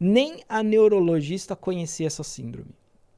Nem a neurologista conhecia essa síndrome,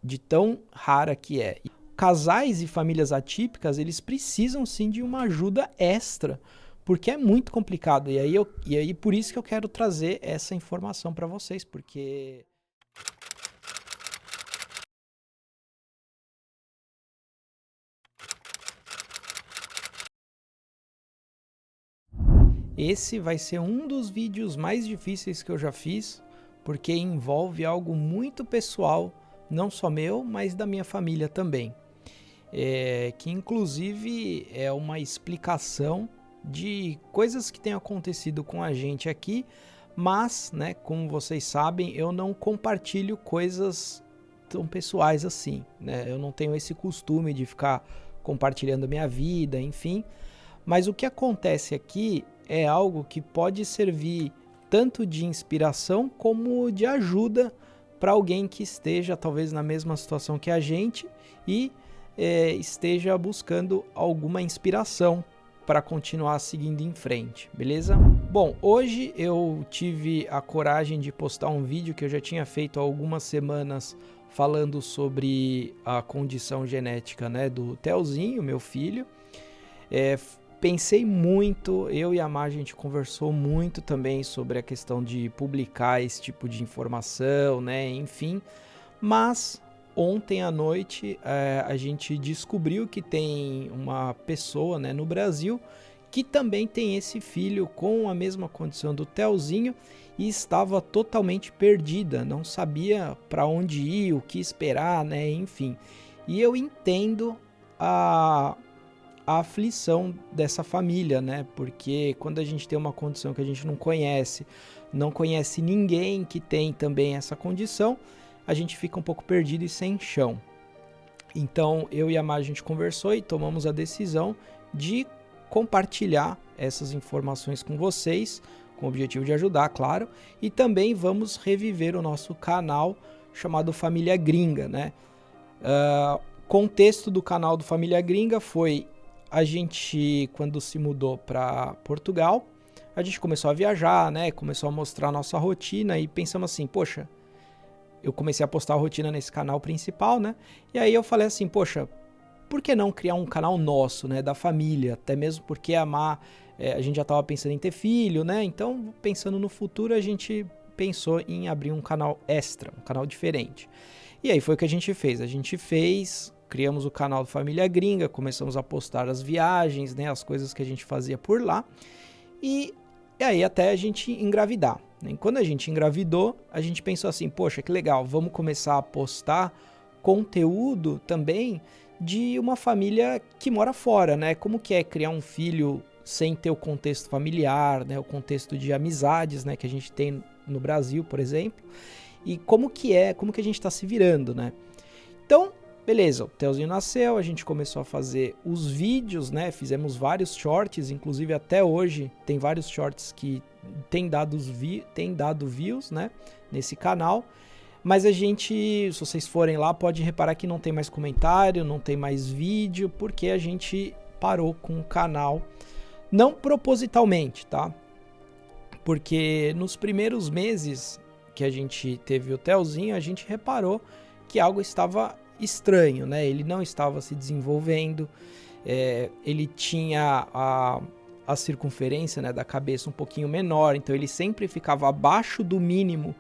de tão rara que é. Casais e famílias atípicas, eles precisam sim de uma ajuda extra, porque é muito complicado. E aí por isso que eu quero trazer essa informação para vocês, porque esse vai ser um dos vídeos mais difíceis que eu já fiz, porque envolve algo muito pessoal, não só meu, mas da minha família também. Que inclusive é uma explicação de coisas que têm acontecido com a gente aqui, mas, né, como vocês sabem, eu não compartilho coisas tão pessoais assim, né? Eu não tenho esse costume de ficar compartilhando minha vida, enfim. Mas o que acontece aqui é algo que pode servir tanto de inspiração como de ajuda para alguém que esteja talvez na mesma situação que a gente e esteja buscando alguma inspiração para continuar seguindo em frente, beleza? Bom, hoje eu tive a coragem de postar um vídeo que eu já tinha feito há algumas semanas falando sobre a condição genética, né, do Telzinho, meu filho. Pensei muito, eu e a Mar, a gente conversou muito também sobre a questão de publicar esse tipo de informação, né, enfim, mas ontem à noite a gente descobriu que tem uma pessoa, né, no Brasil que também tem esse filho com a mesma condição do Telzinho e estava totalmente perdida, não sabia para onde ir, o que esperar, né, enfim. E eu entendo a aflição dessa família, né? Porque quando a gente tem uma condição que a gente não conhece ninguém que tem também essa condição, a gente fica um pouco perdido e sem chão. Então eu e a Mar, a gente conversou e tomamos a decisão de compartilhar essas informações com vocês, com o objetivo de ajudar, claro, e também vamos reviver o nosso canal chamado Família Gringa, né? Contexto do canal do Família Gringa foi a gente, quando se mudou para Portugal, a gente começou a viajar, né? Começou a mostrar a nossa rotina e pensamos assim, poxa, eu comecei a postar a rotina nesse canal principal, né? E aí eu falei assim, poxa, por que não criar um canal nosso, né? Da família, até mesmo porque a gente já estava pensando em ter filho, né? Então, pensando no futuro, a gente pensou em abrir um canal extra, um canal diferente. E aí foi o que a gente fez, criamos o canal do Família Gringa, começamos a postar as viagens, né, as coisas que a gente fazia por lá, e aí até a gente engravidar. Né? E quando a gente engravidou, a gente pensou assim, poxa, que legal, vamos começar a postar conteúdo também de uma família que mora fora, né? Como que é criar um filho sem ter o contexto familiar, né, o contexto de amizades, né, que a gente tem no Brasil, por exemplo, e como que a gente está se virando, né? Então, beleza, o Telzinho nasceu, a gente começou a fazer os vídeos, né? Fizemos vários shorts, inclusive até hoje tem vários shorts que tem dado views, né? Nesse canal. Mas a gente, se vocês forem lá, pode reparar que não tem mais comentário, não tem mais vídeo, porque a gente parou com o canal, não propositalmente, tá? Porque nos primeiros meses que a gente teve o Telzinho, a gente reparou que algo estava estranho, né? Ele não estava se desenvolvendo, ele tinha a circunferência, né, da cabeça um pouquinho menor, então ele sempre ficava abaixo do mínimo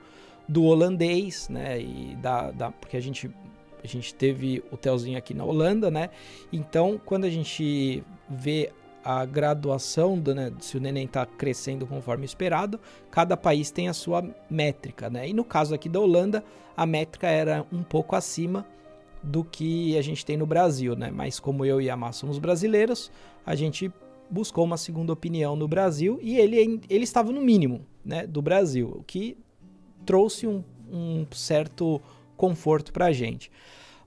do holandês, né? E porque a gente teve o Telzinho aqui na Holanda, né? Então, quando a gente vê a graduação né, se o neném está crescendo conforme esperado, cada país tem a sua métrica, né? E no caso aqui da Holanda, a métrica era um pouco acima do que a gente tem no Brasil, né? Mas como eu e a Má somos brasileiros, a gente buscou uma segunda opinião no Brasil e ele estava no mínimo, né, do Brasil, o que trouxe um certo conforto para a gente.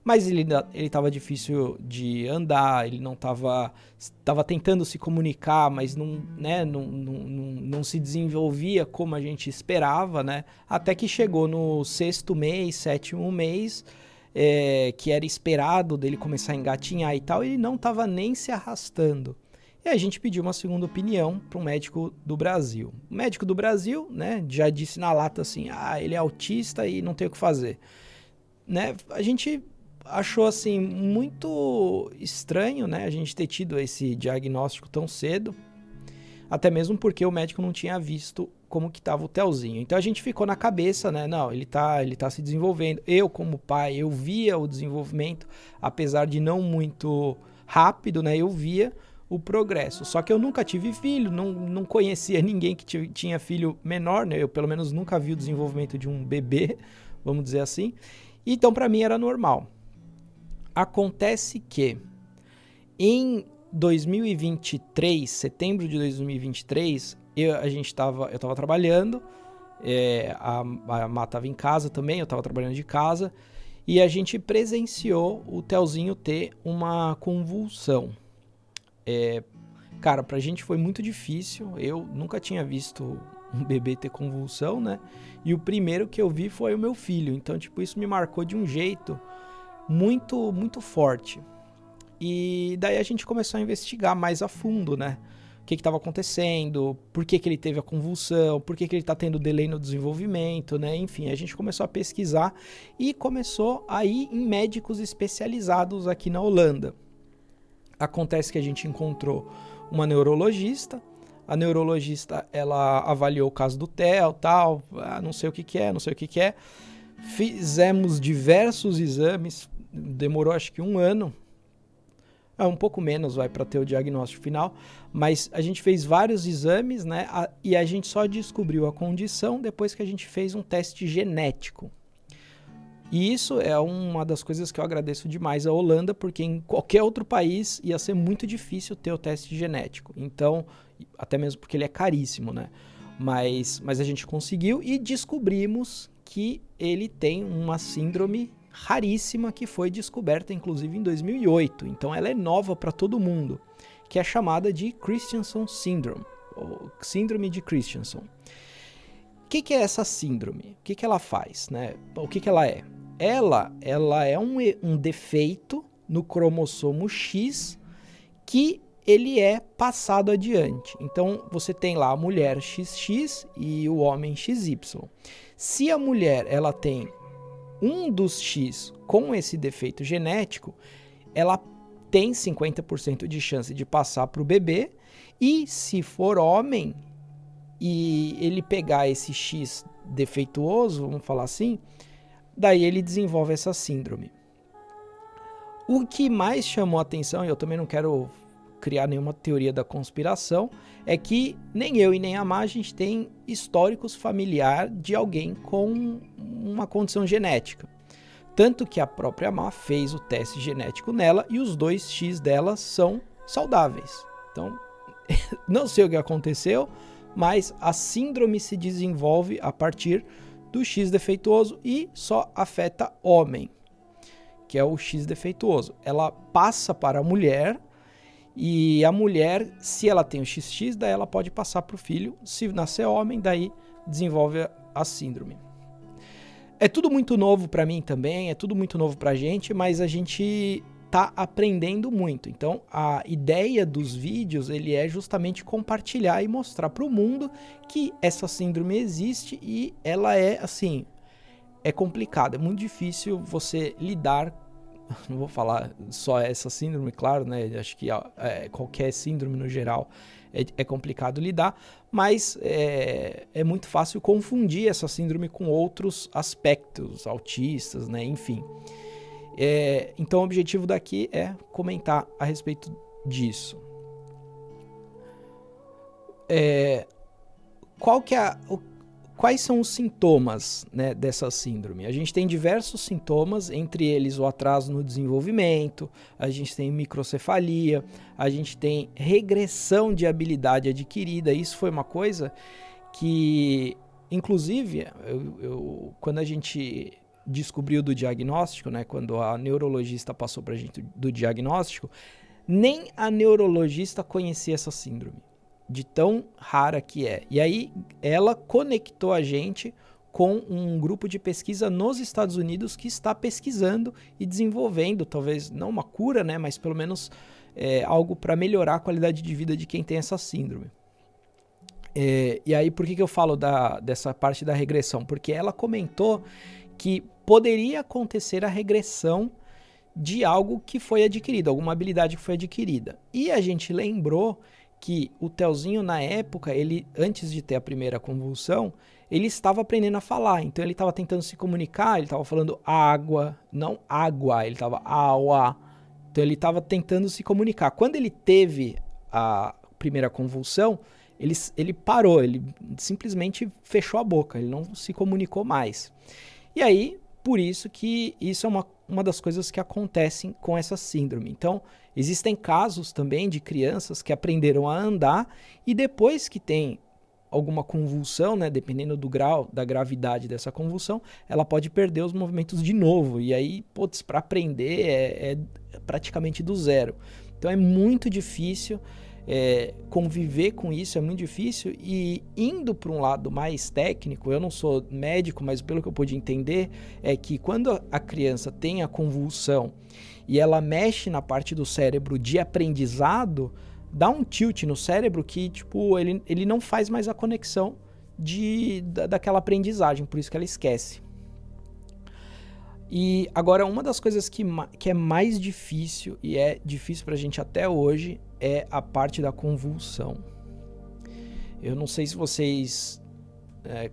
Mas ele estava difícil de andar, ele não estava tentando se comunicar, mas não se desenvolvia como a gente esperava, né? Até que chegou no 6º mês, 7º mês, que era esperado dele começar a engatinhar e tal, ele não estava nem se arrastando. E a gente pediu uma segunda opinião para um médico do Brasil. O médico do Brasil, né, já disse na lata assim, ele é autista e não tem o que fazer. Né? A gente achou assim muito estranho, né, a gente ter tido esse diagnóstico tão cedo, até mesmo porque o médico não tinha visto como que estava o Telzinho. Então a gente ficou na cabeça, né, não, ele tá se desenvolvendo. Eu como pai, eu via o desenvolvimento, apesar de não muito rápido, né, eu via o progresso. Só que eu nunca tive filho, não conhecia ninguém que tinha filho menor, né, eu pelo menos nunca vi o desenvolvimento de um bebê, vamos dizer assim. Então para mim era normal. Acontece que em 2023, setembro de 2023, eu estava trabalhando, a Má estava em casa também, eu estava trabalhando de casa, e a gente presenciou o Telzinho ter uma convulsão. Cara, pra gente foi muito difícil, eu nunca tinha visto um bebê ter convulsão, né? E o primeiro que eu vi foi o meu filho, então tipo, isso me marcou de um jeito muito, muito forte. E daí a gente começou a investigar mais a fundo, né? O que estava acontecendo, por que ele teve a convulsão, por que ele está tendo delay no desenvolvimento, né? Enfim, a gente começou a pesquisar e começou a ir em médicos especializados aqui na Holanda. Acontece que a gente encontrou uma neurologista, a neurologista ela avaliou o caso do Theo, tal, não sei o que é, fizemos diversos exames, demorou acho que 1 ano, um pouco menos para ter o diagnóstico final, mas a gente fez vários exames, né, e a gente só descobriu a condição depois que a gente fez um teste genético. E isso é uma das coisas que eu agradeço demais à Holanda, porque em qualquer outro país ia ser muito difícil ter o teste genético. Então, até mesmo porque ele é caríssimo, né? Mas a gente conseguiu e descobrimos que ele tem uma síndrome raríssima que foi descoberta inclusive em 2008. Então ela é nova para todo mundo, que é chamada de Christensen Syndrome, ou Síndrome de Christensen. O que é essa síndrome? O que ela faz, né? O que ela é? Ela é um defeito no cromossomo X que ele é passado adiante. Então, você tem lá a mulher XX e o homem XY. Se a mulher ela tem um dos X com esse defeito genético, ela tem 50% de chance de passar para o bebê, e se for homem e ele pegar esse X defeituoso, vamos falar assim, daí ele desenvolve essa síndrome. O que mais chamou a atenção, e eu também não quero criar nenhuma teoria da conspiração, é que nem eu e nem a Má, a gente tem históricos familiar de alguém com uma condição genética. Tanto que a própria Má fez o teste genético nela e os 2 X dela são saudáveis. Então, não sei o que aconteceu, mas a síndrome se desenvolve a partir do X defeituoso e só afeta homem, que é o X defeituoso. Ela passa para a mulher, e a mulher, se ela tem o XX, daí ela pode passar para o filho. Se nascer homem, daí desenvolve a síndrome. É tudo muito novo para mim também, é tudo muito novo para a gente, mas a gente tá aprendendo muito. Então, a ideia dos vídeos, ele é justamente compartilhar e mostrar para o mundo que essa síndrome existe e ela é, assim, é complicada, é muito difícil você lidar, não vou falar só essa síndrome, claro, né? Acho que qualquer síndrome no geral é complicado lidar, mas é muito fácil confundir essa síndrome com outros aspectos, autistas, né? Enfim. Então o objetivo daqui é comentar a respeito disso. Quais são os sintomas, né, dessa síndrome? A gente tem diversos sintomas, entre eles o atraso no desenvolvimento, a gente tem microcefalia, a gente tem regressão de habilidade adquirida. Isso foi uma coisa que, inclusive, quando a gente descobriu do diagnóstico, né, quando a neurologista passou pra gente do diagnóstico, nem a neurologista conhecia essa síndrome, de tão rara que é. E aí ela conectou a gente com um grupo de pesquisa nos Estados Unidos que está pesquisando e desenvolvendo, talvez não uma cura, né, mas pelo menos algo para melhorar a qualidade de vida de quem tem essa síndrome. E aí, por que eu falo dessa parte da regressão? Porque ela comentou que poderia acontecer a regressão de algo que foi adquirido, alguma habilidade que foi adquirida. E a gente lembrou que o Telzinho, na época, ele, antes de ter a primeira convulsão, ele estava aprendendo a falar. Então ele estava tentando se comunicar, ele estava falando água, não água, ele estava aua. Então ele estava tentando se comunicar. Quando ele teve a primeira convulsão, ele parou, ele simplesmente fechou a boca, ele não se comunicou mais. E aí, por isso que isso é uma das coisas que acontecem com essa síndrome. Então, existem casos também de crianças que aprenderam a andar e depois que tem alguma convulsão, né, dependendo do grau, da gravidade dessa convulsão, ela pode perder os movimentos de novo. E aí, para aprender é praticamente do zero. Então, é muito difícil conviver com isso, é muito difícil. E indo para um lado mais técnico, eu não sou médico, mas pelo que eu pude entender, é que quando a criança tem a convulsão e ela mexe na parte do cérebro de aprendizado, dá um tilt no cérebro que tipo, ele não faz mais a conexão daquela aprendizagem, por isso que ela esquece. E agora, uma das coisas que é mais difícil, e é difícil pra gente até hoje, é a parte da convulsão. Eu não sei se vocês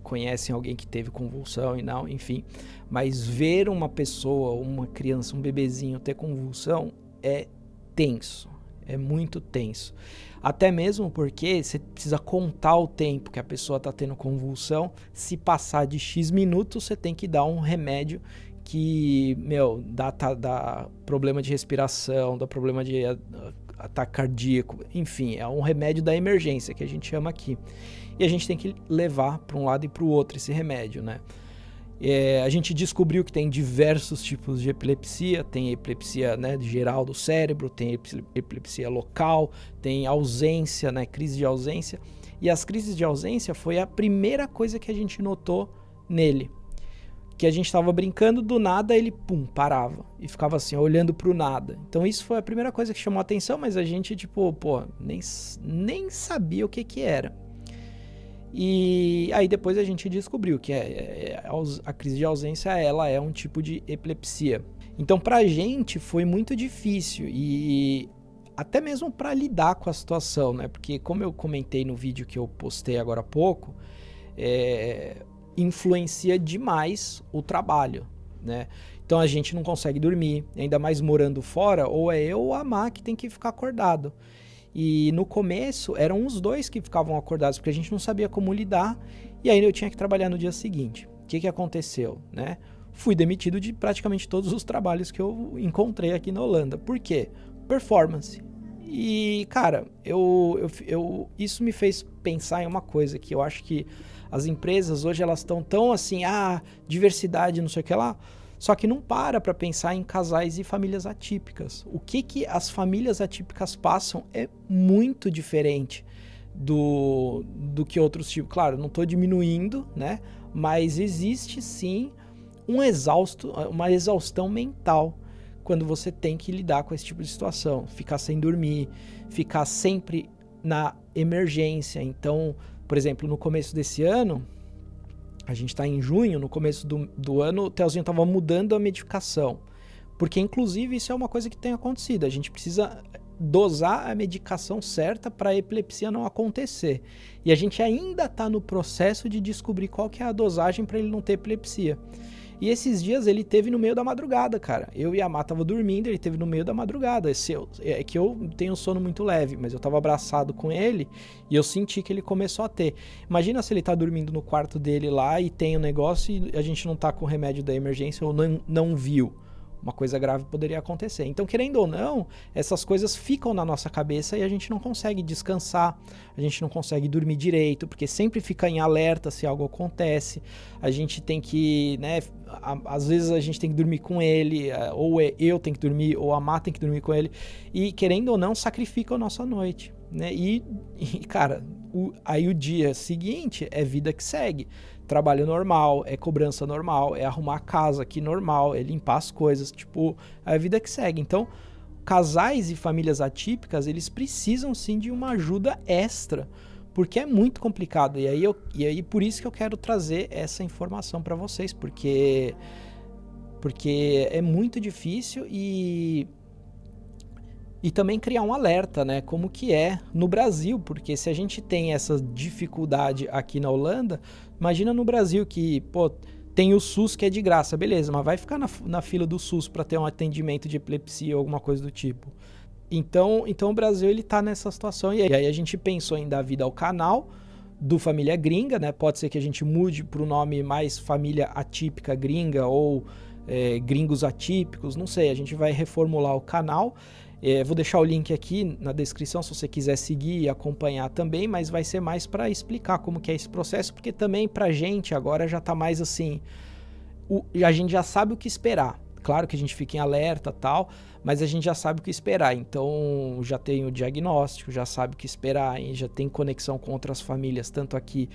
conhecem alguém que teve convulsão e não, enfim, mas ver uma pessoa, uma criança, um bebezinho ter convulsão é tenso, é muito tenso. Até mesmo porque você precisa contar o tempo que a pessoa está tendo convulsão. Se passar de X minutos, você tem que dar um remédio que, dá problema de respiração, dá problema de ataque cardíaco, enfim, é um remédio da emergência que a gente chama aqui. E a gente tem que levar para um lado e para o outro esse remédio, né? A gente descobriu que tem diversos tipos de epilepsia, tem epilepsia, né, geral do cérebro, tem epilepsia local, tem ausência, né, crise de ausência. E as crises de ausência foi a primeira coisa que a gente notou nele. Que a gente estava brincando, do nada ele parava e ficava assim, olhando pro nada. Então isso foi a primeira coisa que chamou a atenção, mas a gente nem sabia o que era. E aí depois a gente descobriu que a crise de ausência, ela é um tipo de epilepsia. Então pra gente foi muito difícil e até mesmo para lidar com a situação, né? Porque como eu comentei no vídeo que eu postei agora há pouco, influencia demais o trabalho, né? Então a gente não consegue dormir, ainda mais morando fora, ou eu ou a Má que tem que ficar acordado. E no começo eram os dois que ficavam acordados, porque a gente não sabia como lidar, e aí eu tinha que trabalhar no dia seguinte. O que aconteceu, né? Fui demitido de praticamente todos os trabalhos que eu encontrei aqui na Holanda. Por quê? Performance. E, cara, isso me fez pensar em uma coisa, que eu acho que as empresas hoje elas estão tão assim, diversidade, não sei o que lá, só que não para pensar em casais e famílias atípicas. O que as famílias atípicas passam é muito diferente do que outros tipos. Claro, não estou diminuindo, né? Mas existe sim uma exaustão mental quando você tem que lidar com esse tipo de situação. Ficar sem dormir, ficar sempre na emergência. Então, por exemplo, no começo desse ano, a gente está em junho, no começo do ano, o Telzinho estava mudando a medicação. Porque, inclusive, isso é uma coisa que tem acontecido. A gente precisa dosar a medicação certa para a epilepsia não acontecer. E a gente ainda está no processo de descobrir qual que é a dosagem para ele não ter epilepsia. E esses dias ele teve no meio da madrugada, cara. Eu e a Má tava dormindo, ele teve no meio da madrugada. É que eu tenho um sono muito leve, mas eu tava abraçado com ele e eu senti que ele começou a ter. Imagina se ele tá dormindo no quarto dele lá e tem um negócio e a gente não tá com o remédio da emergência ou não viu. Uma coisa grave poderia acontecer. Então, querendo ou não, essas coisas ficam na nossa cabeça e a gente não consegue descansar, a gente não consegue dormir direito, porque sempre fica em alerta se algo acontece. A gente tem que, né, às vezes a gente tem que dormir com ele, ou eu tenho que dormir, ou a Má tem que dormir com ele, e querendo ou não, sacrifica a nossa noite, né? E cara, aí o dia seguinte é vida que segue. Trabalho normal, é cobrança normal, é arrumar a casa aqui normal, é limpar as coisas, tipo, é a vida que segue. Então, casais e famílias atípicas, eles precisam sim de uma ajuda extra, porque é muito complicado. E aí por isso que eu quero trazer essa informação para vocês, porque é muito difícil e também criar um alerta, né, como que é no Brasil, porque se a gente tem essa dificuldade aqui na Holanda, imagina no Brasil que, pô, tem o SUS que é de graça, beleza, mas vai ficar na fila do SUS para ter um atendimento de epilepsia ou alguma coisa do tipo. Então o Brasil ele tá nessa situação, e aí a gente pensou em dar vida ao canal do Família Gringa, né? Pode ser que a gente mude para o nome mais Família Atípica Gringa ou Gringos Atípicos, não sei, a gente vai reformular o canal. Vou deixar o link aqui na descrição se você quiser seguir e acompanhar também, mas vai ser mais para explicar como que é esse processo, porque também pra gente agora já tá mais assim, a gente já sabe o que esperar. Claro que a gente fica em alerta e tal, mas a gente já sabe o que esperar. Então já tem o diagnóstico, já sabe o que esperar, e já tem conexão com outras famílias, tanto aqui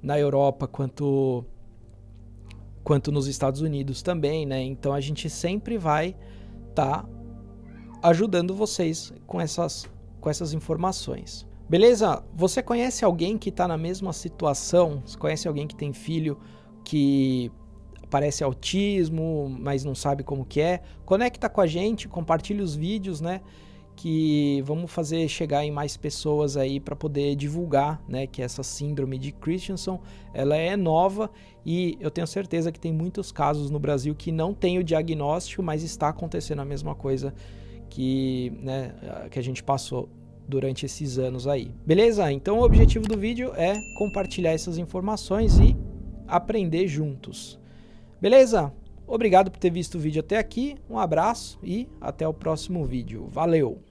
na Europa quanto nos Estados Unidos também, né? Então a gente sempre vai estar ajudando vocês com essas informações. Beleza? Você conhece alguém que está na mesma situação? Você conhece alguém que tem filho que parece autismo, mas não sabe como que é? Conecta com a gente, compartilha os vídeos, né? Que vamos fazer chegar em mais pessoas aí para poder divulgar, né? Que essa síndrome de Christensen, ela é nova e eu tenho certeza que tem muitos casos no Brasil que não tem o diagnóstico, mas está acontecendo a mesma coisa que a gente passou durante esses anos aí. Beleza? Então o objetivo do vídeo é compartilhar essas informações e aprender juntos. Beleza? Obrigado por ter visto o vídeo até aqui, um abraço e até o próximo vídeo. Valeu!